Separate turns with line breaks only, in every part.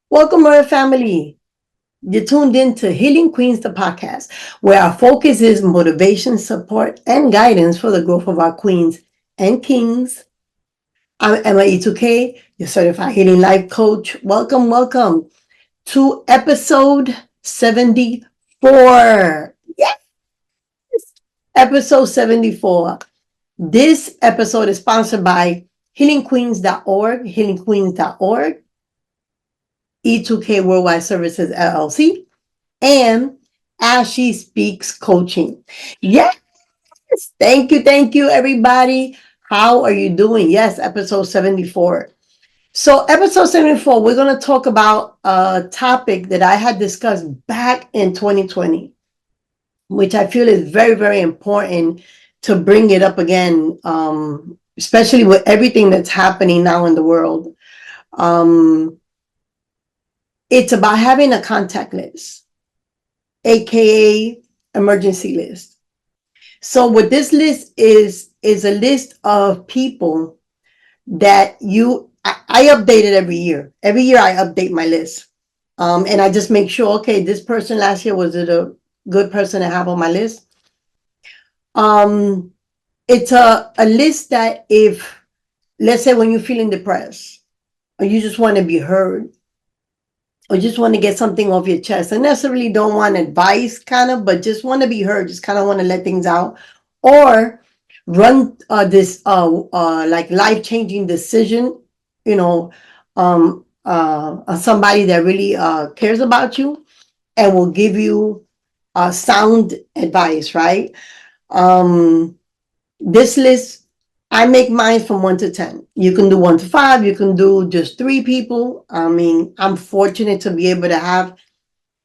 Welcome, Royal Family. You're tuned in to Healing Queens, the podcast, where our focus is motivation, support, and guidance for the growth of our queens and kings. I'm Emma E2K, your certified healing life coach. Welcome to episode 74. Yes, episode 74. This episode is sponsored by healingqueens.org, healingqueens.org, E2K Worldwide Services LLC, and As She Speaks Coaching. Yes, thank you, everybody. How are you doing? Yes, episode 74. So, episode 74, we're going to talk about a topic that I had discussed back in 2020, which I feel is very, very important to bring it up again, especially with everything that's happening now in the world. It's about having a contact list, aka emergency list. So what this list is a list of people that I update it every year. Every year I update my list. And I just make sure, okay, this person last year, was it a good person to have on my list? It's a list that if, let's say when you're feeling depressed, or you just want to be heard, or just want to get something off your chest, and necessarily don't want advice, kind of, but just want to be heard, just kind of want to let things out, or run this like life-changing decision, somebody that really cares about you and will give you sound advice, right? This list, I make mine from 1 to 10. You can do 1 to 5. You can do just 3 people. I mean, I'm fortunate to be able to have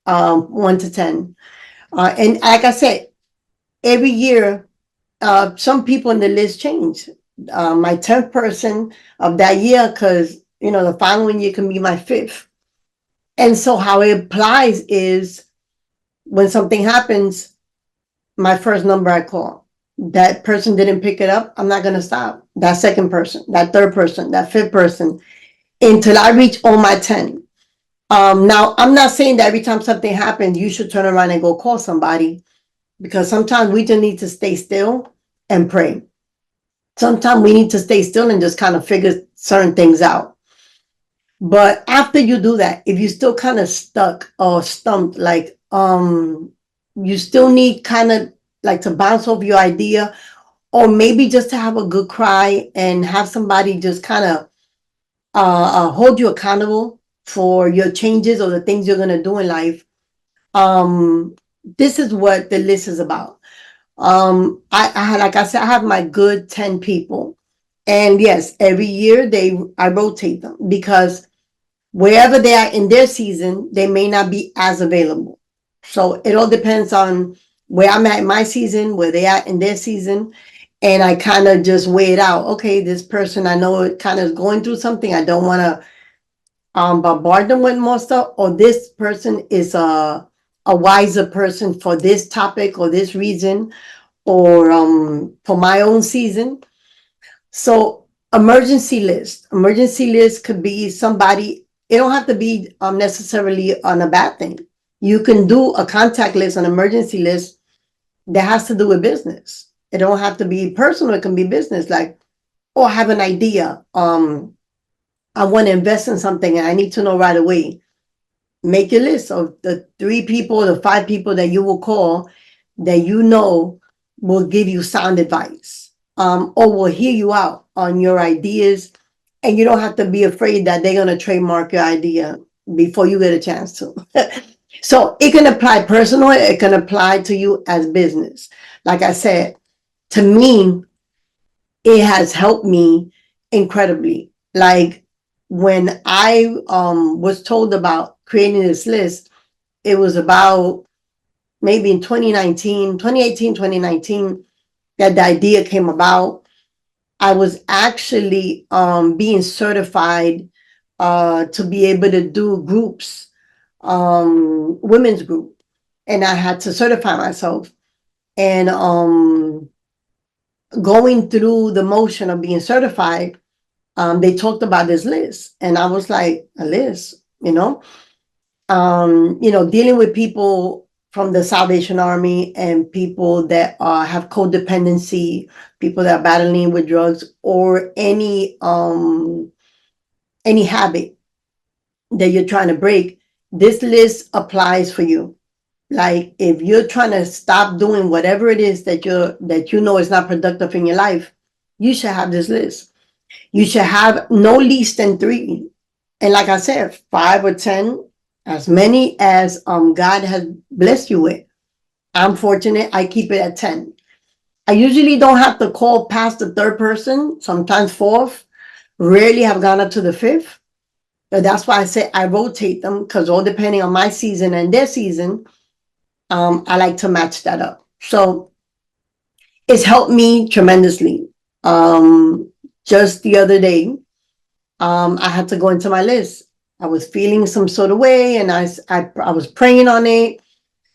1 to 10. And like I said, every year, some people in the list change. My 10th person of that year, because, the following year can be my 5th. And so how it applies is when something happens, my first number I call. That person didn't pick it up, I'm not going to stop. That second person, that third person, that fifth person, until I reach all my 10. Now, I'm not saying that every time something happens, you should turn around and go call somebody, because sometimes we just need to stay still and pray. Sometimes we need to stay still and just kind of figure certain things out. But after you do that, if you're still kind of stuck or stumped, like you still need kind of like to bounce off your idea, or maybe just to have a good cry and have somebody just kind of hold you accountable for your changes or the things you're going to do in life. This is what the list is about. Like I said, I have my good 10 people, and yes, every year I rotate them, because wherever they are in their season, they may not be as available. So it all depends on where I'm at in my season, where they are in their season. And I kind of just weigh it out. Okay, this person, I know it kind of is going through something. I don't want to bombard them with more stuff. Or this person is a wiser person for this topic or this reason, or for my own season. So emergency list could be somebody. It don't have to be necessarily on a bad thing. You can do a contact list, an emergency list that has to do with business. It don't have to be personal. It can be business. Like, oh, I have an idea. I want to invest in something and I need to know right away. Make a list of the 3 people, the 5 people that you will call, that will give you sound advice, or will hear you out on your ideas. And you don't have to be afraid that they're going to trademark your idea before you get a chance to. So it can apply personal. It can apply to you as business. Like I said, to me, it has helped me incredibly. Like when I was told about creating this list, it was about maybe in 2018, 2019, that the idea came about. I was actually being certified to be able to do groups, women's group, and I had to certify myself. And going through the motion of being certified, they talked about this list, and I was like, a list, dealing with people from the Salvation Army and people that have codependency, people that are battling with drugs or any habit that you're trying to break. This list applies for you. Like if you're trying to stop doing whatever it is that you know is not productive in your life, you should have this list. You should have no least than 3. And like I said, 5 or 10, as many as God has blessed you with. I'm fortunate, I keep it at 10. I usually don't have to call past the 3rd person, sometimes 4th, rarely have gone up to the 5th. But that's why I say I rotate them, because all depending on my season and their season, I like to match that up. So it's helped me tremendously. Just the other day, I had to go into my list. I was feeling some sort of way, and I was praying on it.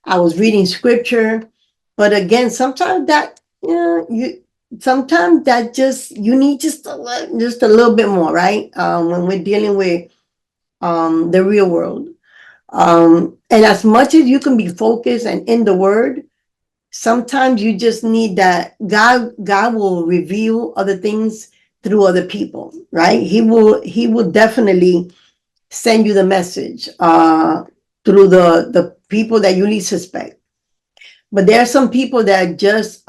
I was reading scripture, but again, sometimes that sometimes that just you need just a little bit more, right? When we're dealing with the real world, and as much as you can be focused and in the Word, sometimes you just need that. God will reveal other things through other people, right? He will definitely send you the message through the people that you least suspect. But there are some people that just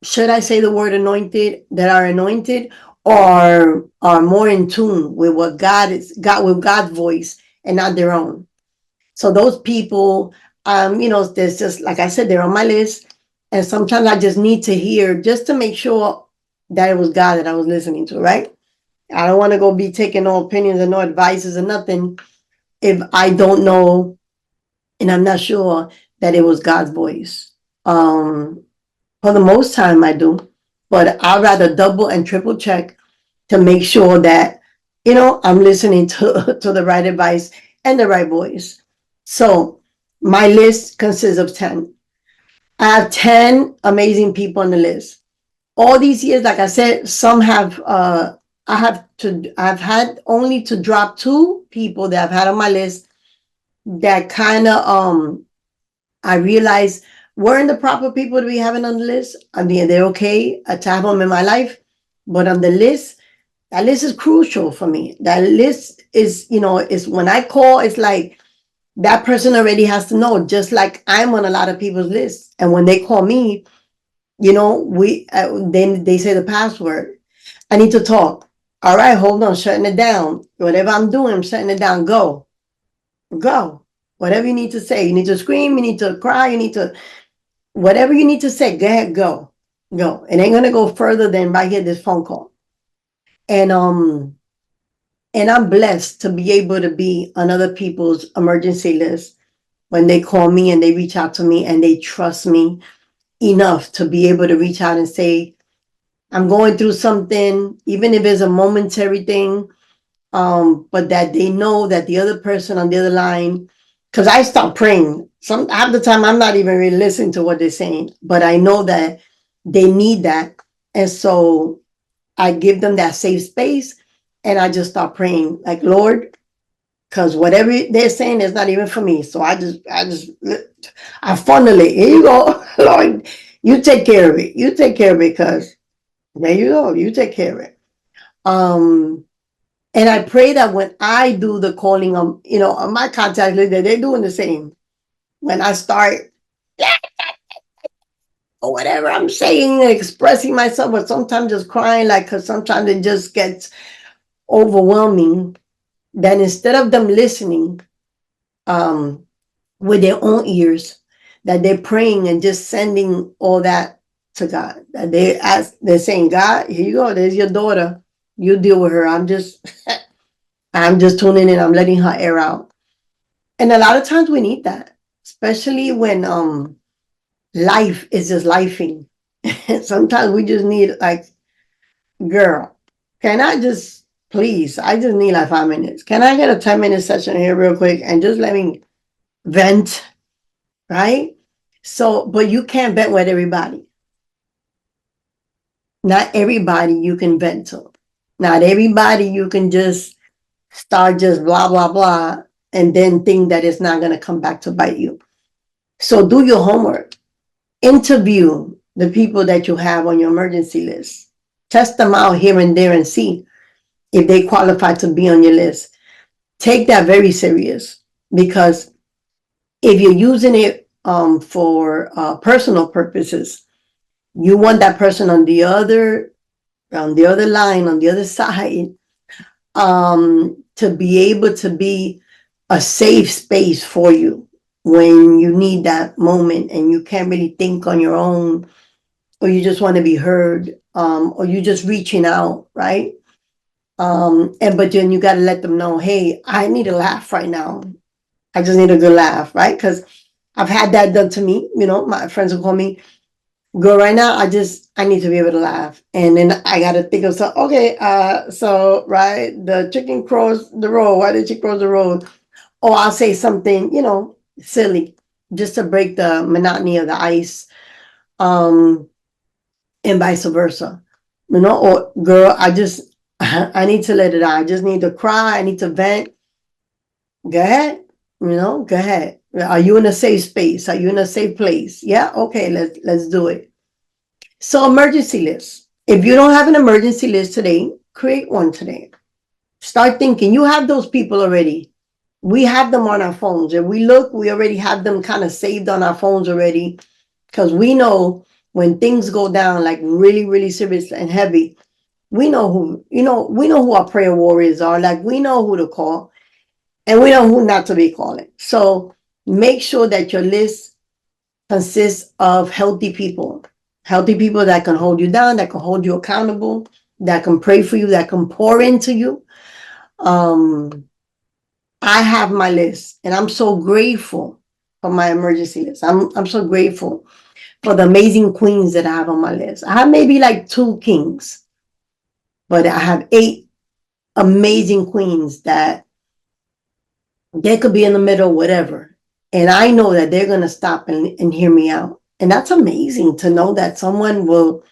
should I say the word anointed, that are anointed or are more in tune with what God is, God, with God's voice and not their own. So those people, there's just, like I said, they're on my list. And sometimes I just need to hear just to make sure that it was God that I was listening to, right? I don't want to go be taking no opinions and no advices or nothing if I don't know and I'm not sure that it was God's voice. For the most time I do, but I'd rather double and triple check to make sure that, I'm listening to, to the right advice and the right voice. So my list consists of 10. I have 10 amazing people on the list. All these years, like I said, some have, I've had only to drop 2 people that I've had on my list that kind of, I realized weren't the proper people to be having on the list. I mean, they're okay to have them in my life, but on the list, that list is crucial for me. That list is when I call, it's like that person already has to know, just like I'm on a lot of people's lists. And when they call me, then they say the password. I need to talk. All right, hold on, shutting it down. Whatever I'm doing, I'm shutting it down. Go. Whatever you need to say. You need to scream, you need to cry, whatever you need to say, go ahead, go. It ain't gonna go further than right here, this phone call. And I'm blessed to be able to be on other people's emergency list when they call me and they reach out to me and they trust me enough to be able to reach out and say, I'm going through something, even if it's a momentary thing, but that they know that the other person on the other line, because I stop praying. Half the time I'm not even really listening to what they're saying, but I know that they need that. And so I give them that safe space and I just start praying like, Lord, because whatever they're saying is not even for me. So I funnel it. Here you go, Lord, you take care of it. You take care of it, because there you go. You take care of it. And I pray that when I do the calling on my contact list, that they're doing the same. When I start or whatever I'm saying, expressing myself, or sometimes just crying, like, because sometimes it just gets overwhelming. Then instead of them listening with their own ears, that they're praying and just sending all that to God. That they're saying, God, here you go. There's your daughter. You deal with her. I'm just tuning in. I'm letting her air out. And a lot of times we need that, especially when life is just lifing. Sometimes we just need, like, girl, can I just please? I just need like 5 minutes. Can I get a 10-minute session here real quick and just let me vent, right? So, but you can't vent with everybody. Not everybody you can vent to. Not everybody you can just start just blah, blah, blah, and then think that it's not going to come back to bite you. So do your homework. Interview the people that you have on your emergency list. Test them out here and there and see if they qualify to be on your list. Take that very serious, because if you're using it for personal purposes, you want that person on the other line, on the other side, to be able to be a safe space for you when you need that moment and you can't really think on your own, or you just want to be heard, or you just reaching out, right? But then you got to let them know, hey, I need a laugh right now. I just need a good laugh, right? Because I've had that done to me. My friends will call me, girl, right now, I need to be able to laugh. And then I got to think of something. Okay, so, right, the chicken crossed the road. Why did she cross the road? Or I'll say something, silly, just to break the monotony of the ice, and vice versa. Or girl, I need to let it out. I just need to cry. I need to vent. Go ahead. Go ahead. Are you in a safe space? Are you in a safe place? Yeah. Okay. Let's do it. So emergency list. If you don't have an emergency list today, create one today. Start thinking. You have those people already. We have them on our phones. If we look, we already have them kind of saved on our phones already, because we know when things go down like really, really serious and heavy, we know who our prayer warriors are. Like, we know who to call, and we know who not to be calling. So make sure that your list consists of healthy people that can hold you down, that can hold you accountable, that can pray for you, that can pour into you. I have my list, and I'm so grateful for my emergency list. I'm so grateful for the amazing queens that I have on my list. I have maybe like 2 kings, but I have 8 amazing queens that they could be in the middle, whatever. And I know that they're going to stop and hear me out. And that's amazing to know that someone will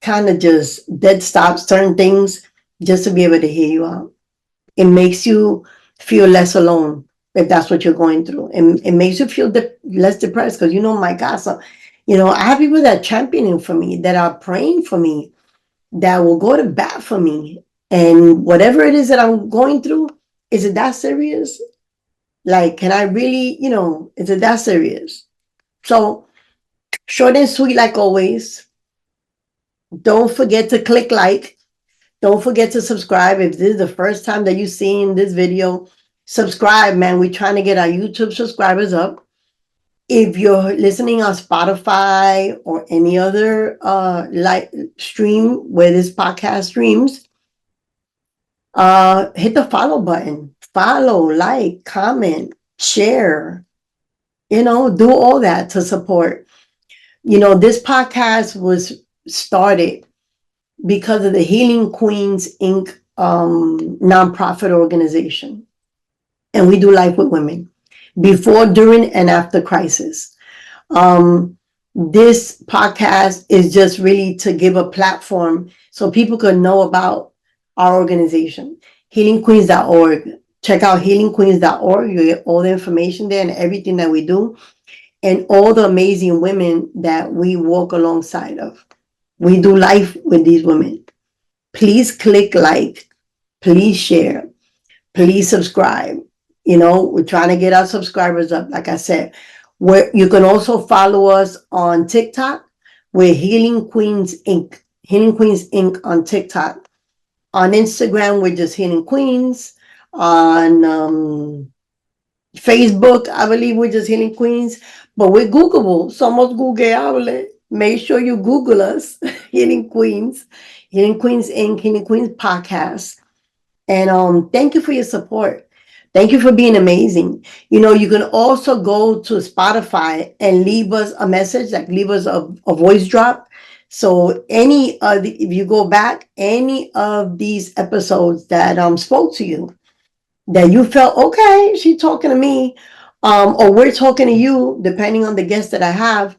kind of just dead stop certain things just to be able to hear you out. It makes you feel less alone if that's what you're going through. And it makes you feel less depressed, because, my God, so, I have people that are championing for me, that are praying for me, that will go to bat for me. And whatever it is that I'm going through, is it that serious? Like, can I really, is it that serious? So short and sweet, like always. Don't forget to click like. Don't forget to subscribe. If this is the first time that you've seen this video, subscribe, man. We're trying to get our YouTube subscribers up. If you're listening on Spotify or any other stream where this podcast streams, hit the follow button. Follow, like, comment, share. Do all that to support. This podcast was started because of the Healing Queenz Inc. Nonprofit organization. And we do life with women before, during, and after crisis. This podcast is just really to give a platform so people can know about our organization, healingqueens.org. Check out healingqueens.org. You get all the information there and everything that we do, and all the amazing women that we walk alongside of. We do life with these women. Please click like, please share, please subscribe. We're trying to get our subscribers up. Like I said, you can also follow us on TikTok. We're Healing Queenz Inc. Healing Queenz Inc. on TikTok. On Instagram, we're just Healing Queens. On Facebook, I believe we're just Healing Queens. But we're Googleable. Somos Googleable. Make sure you Google us, Healing Queens, Healing Queenz Inc., Healing Queens Podcast. And thank you for your support. Thank you for being amazing. You can also go to Spotify and leave us a message, like leave us a voice drop. So if you go back, any of these episodes that spoke to you, that you felt, okay, she's talking to me, or we're talking to you, depending on the guest that I have,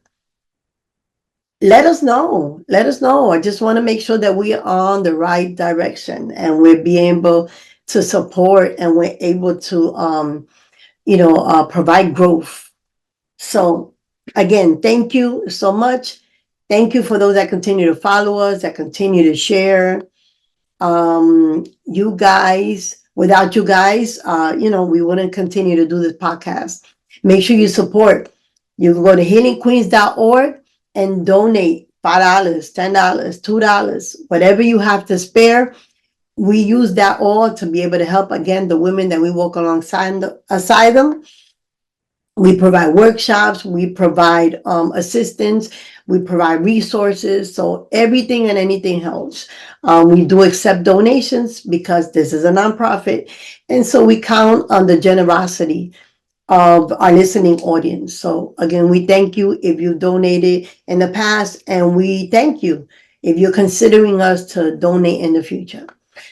let us know. Let us know. I just want to make sure that we are on the right direction and we're being able to support and we're able to, provide growth. So again, thank you so much. Thank you for those that continue to follow us, that continue to share. You guys, without you guys, we wouldn't continue to do this podcast. Make sure you support. You can go to healingqueens.org and donate $5, $10, $2, whatever you have to spare. We use that all to be able to help again the women that we walk alongside aside them. We provide workshops, we provide assistance, we provide resources. So everything and anything helps. We do accept donations because this is a nonprofit. And so we count on the generosity of our listening audience. So again, we thank you if you donated in the past, and we thank you if you're considering us to donate in the future.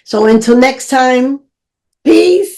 So until next time, peace.